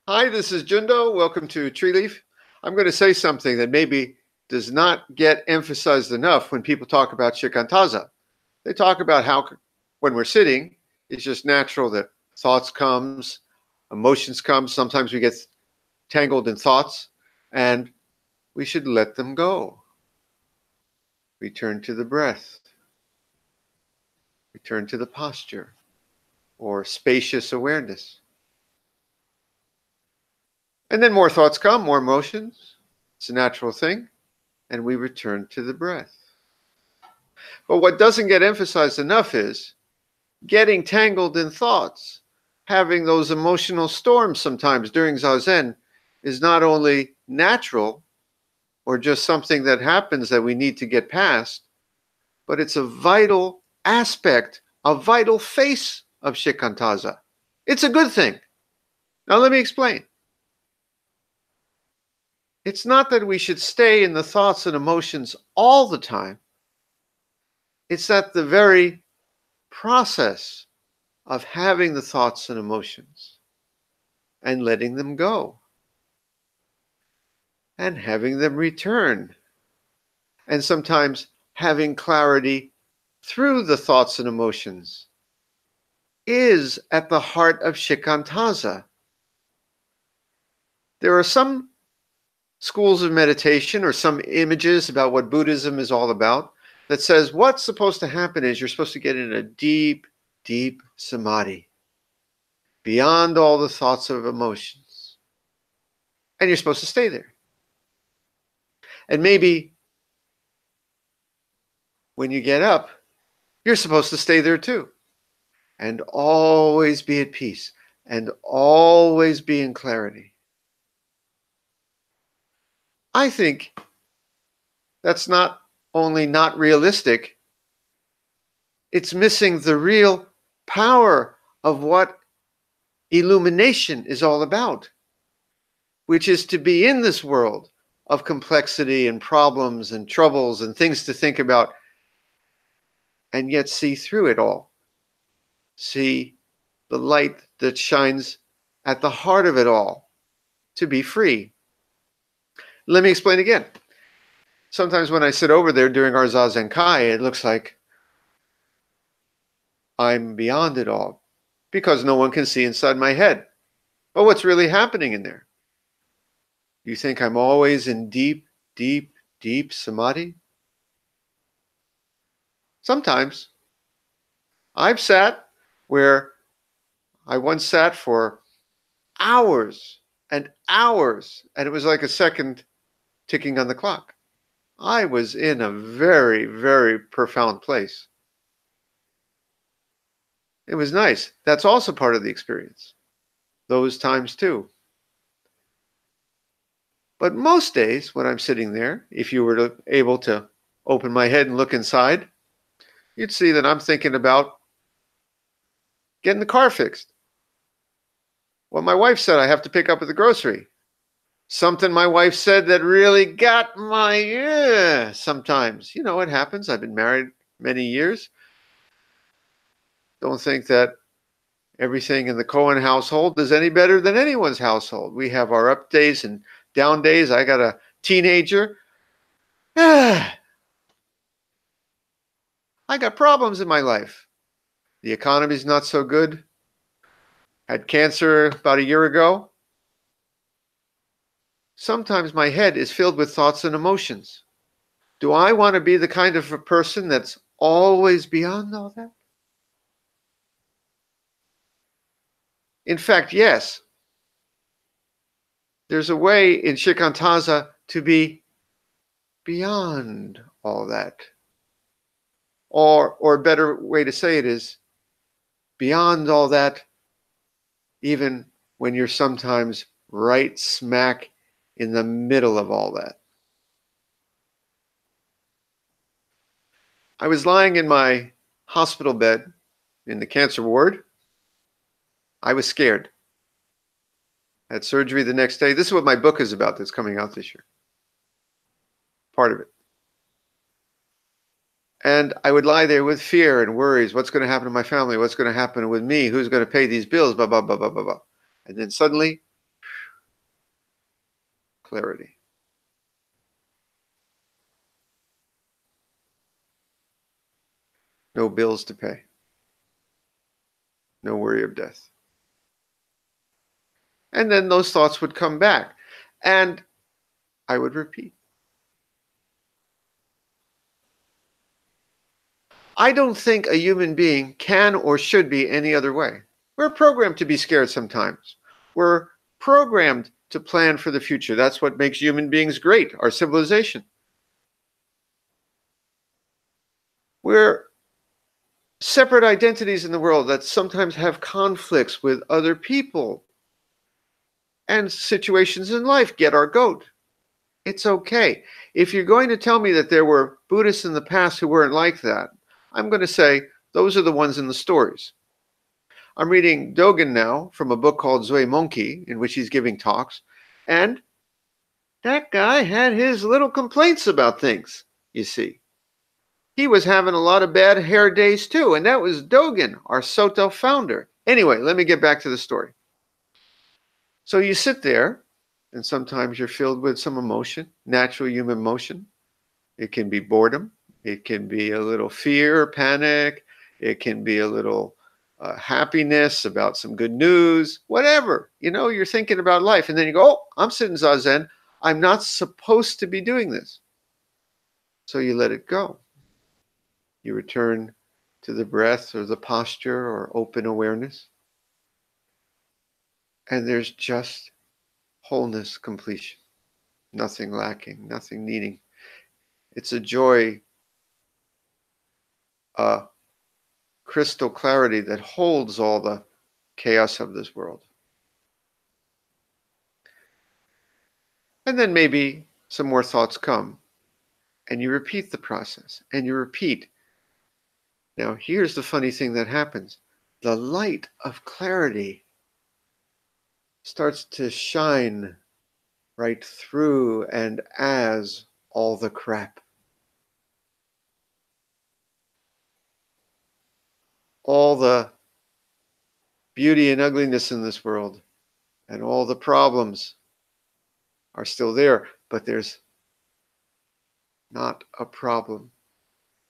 Hi, this is Jundo. Welcome to Tree Leaf. I'm going to say something that maybe does not get emphasized enough when people talk about shikantaza. They talk about how when we're sitting, it's just natural that thoughts comes, emotions come. Sometimes we get tangled in thoughts, and we should let them go. Return to the breath. Return to the posture or spacious awareness. And then more thoughts come, more emotions. It's a natural thing. And we return to the breath. But what doesn't get emphasized enough is getting tangled in thoughts, having those emotional storms sometimes during Zazen is not only natural or just something that happens that we need to get past, but it's a vital aspect, a vital face of shikantaza. It's a good thing. Now let me explain. It's not that we should stay in the thoughts and emotions all the time. It's that the very process of having the thoughts and emotions and letting them go and having them return and sometimes having clarity through the thoughts and emotions is at the heart of shikantaza. There are some schools of meditation or some images about what Buddhism is all about that says what's supposed to happen is you're supposed to get in a deep, deep samadhi beyond all the thoughts of emotions. And you're supposed to stay there. And maybe when you get up, you're supposed to stay there too. And always be at peace and always be in clarity. I think that's not only not realistic, it's missing the real power of what illumination is all about, which is to be in this world of complexity and problems and troubles and things to think about, and yet see through it all. See the light that shines at the heart of it all, to be free. Let me explain again. Sometimes when I sit over there during our Zazen Kai, it looks like I'm beyond it all because no one can see inside my head. But what's really happening in there? You think I'm always in deep, deep, deep samadhi? Sometimes. I've sat where I once sat for hours and hours, and it was like a second ticking on the clock. I was in a very, very profound place. It was nice. That's also part of the experience. Those times too. But most days when I'm sitting there, if you were able to open my head and look inside, you'd see that I'm thinking about getting the car fixed. What my wife said I have to pick up at the grocery. Something my wife said that really got my sometimes. You know, it happens. I've been married many years. Don't think that everything in the Cohen household is any better than anyone's household. We have our up days and down days. I got a teenager. I got problems in my life. The economy's not so good. Had cancer about a year ago. Sometimes my head is filled with thoughts and emotions. Do I want to be the kind of a person that's always beyond all that? In fact, yes. There's a way in shikantaza to be beyond all that. Or a better way to say it is beyond all that, even when you're sometimes right smack in the middle of all that. I was lying in my hospital bed in the cancer ward. I was scared. I had surgery the next day. This is what my book is about that's coming out this year. Part of it. And I would lie there with fear and worries. What's going to happen to my family? What's going to happen with me? Who's going to pay these bills? Blah, blah, blah, blah, blah, blah. And then suddenly, clarity. No bills to pay. No worry of death. And then those thoughts would come back. And I would repeat. I don't think a human being can or should be any other way. We're programmed to be scared sometimes. We're programmed to plan for the future. That's what makes human beings great, our civilization. We're separate identities in the world that sometimes have conflicts with other people and situations in life. Get our goat. It's okay. If you're going to tell me that there were Buddhists in the past who weren't like that, I'm going to say those are the ones in the stories. I'm reading Dogen now from a book called Zoe Monkey, in which he's giving talks, and that guy had his little complaints about things, you see. He was having a lot of bad hair days too, and that was Dogen, our Soto founder. Anyway, let me get back to the story. So you sit there, and sometimes you're filled with some emotion, natural human emotion. It can be boredom. It can be a little fear, panic. It can be a little happiness about some good news, whatever. You know, you're thinking about life. And then you go, oh, I'm sitting Zazen. I'm not supposed to be doing this. So you let it go. You return to the breath or the posture or open awareness. And there's just wholeness, completion. Nothing lacking, nothing needing. It's a joy, a crystal clarity that holds all the chaos of this world. And then maybe some more thoughts come, and you repeat the process, and you repeat. Now, here's the funny thing that happens. The light of clarity starts to shine right through and as all the crap. All the beauty and ugliness in this world and all the problems are still there, but there's not a problem,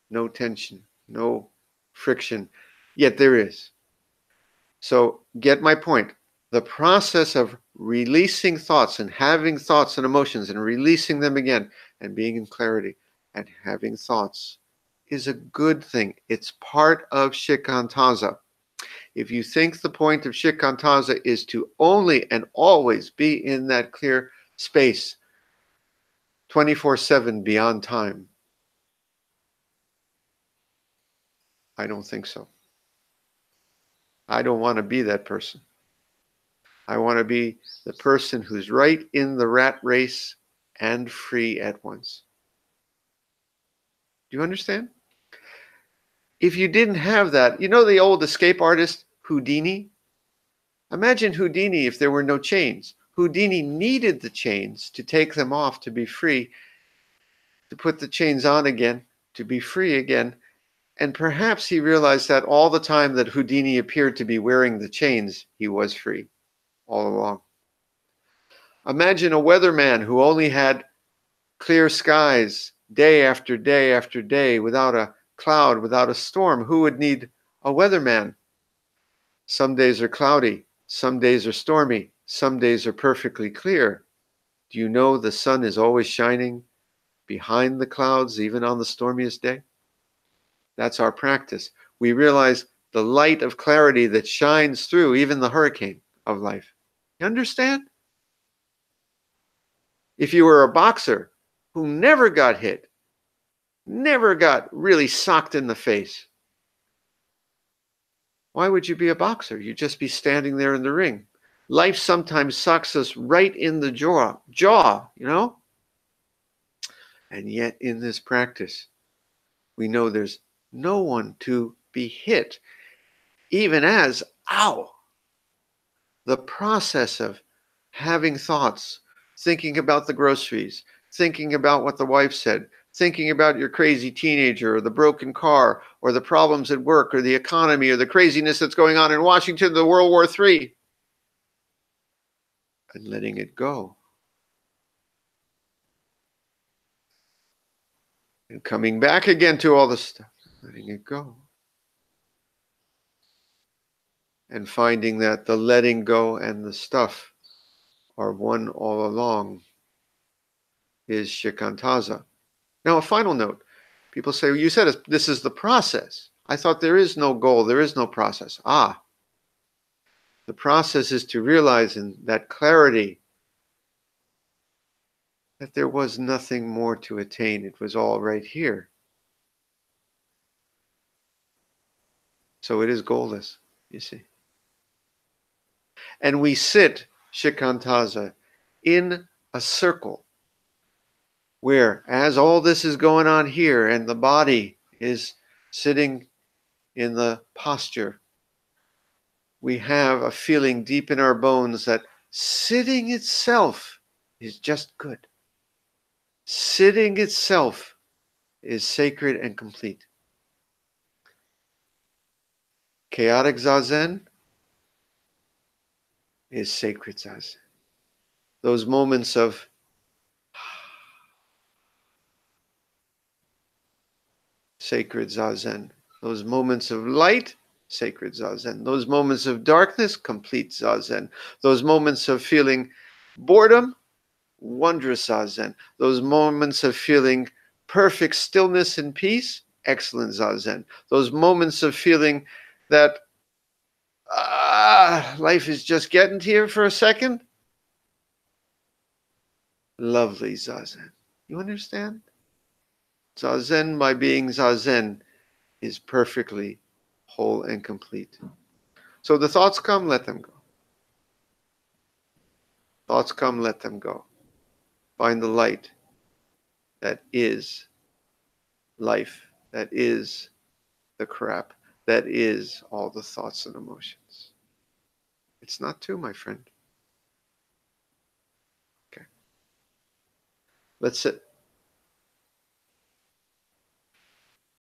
no tension, no friction, yet there is. So get my point. The process of releasing thoughts and having thoughts and emotions and releasing them again and being in clarity and having thoughts is a good thing. It's part of shikantaza. If you think the point of shikantaza is to only and always be in that clear space 24/7 beyond time, I don't think so. I don't want to be that person. I want to be the person who's right in the rat race and free at once. Do you understand? If you didn't have that, you know the old escape artist Houdini? Imagine Houdini if there were no chains. Houdini needed the chains to take them off to be free, to put the chains on again, to be free again. And perhaps he realized that all the time that Houdini appeared to be wearing the chains, he was free all along. Imagine a weatherman who only had clear skies day after day after day without a cloud, without a storm. Who would need a weatherman? Some days are cloudy, some days are stormy, some days are perfectly clear. Do you know the sun is always shining behind the clouds, even on the stormiest day? That's our practice. We realize the light of clarity that shines through even the hurricane of life. You understand? If you were a boxer who never got hit, never got really socked in the face, why would you be a boxer? You'd just be standing there in the ring. Life sometimes socks us right in the jaw, you know? And yet in this practice, we know there's no one to be hit, even as, ow, the process of having thoughts, thinking about the groceries, thinking about what the wife said, thinking about your crazy teenager or the broken car or the problems at work or the economy or the craziness that's going on in Washington, the World War III, and letting it go. And coming back again to all the stuff, letting it go. And finding that the letting go and the stuff are one all along is shikantaza. Now, a final note. People say, well, you said this is the process. I thought there is no goal, there is no process. The process is to realize in that clarity that there was nothing more to attain. It was all right here. So it is goalless, you see. And we sit, shikantaza, in a circle where, as all this is going on here and the body is sitting in the posture, we have a feeling deep in our bones that sitting itself is just good. Sitting itself is sacred and complete. Chaotic zazen is sacred zazen. Those moments of sacred zazen. Those moments of light, sacred zazen. Those moments of darkness, complete zazen. Those moments of feeling boredom, wondrous zazen. Those moments of feeling perfect stillness and peace, excellent zazen. Those moments of feeling that life is just getting here for a second, lovely zazen. You understand? Zazen, by being zazen, is perfectly whole and complete. So the thoughts come, let them go. Thoughts come, let them go. Find the light that is life, that is the crap, that is all the thoughts and emotions. It's not two, my friend. Okay. Let's sit.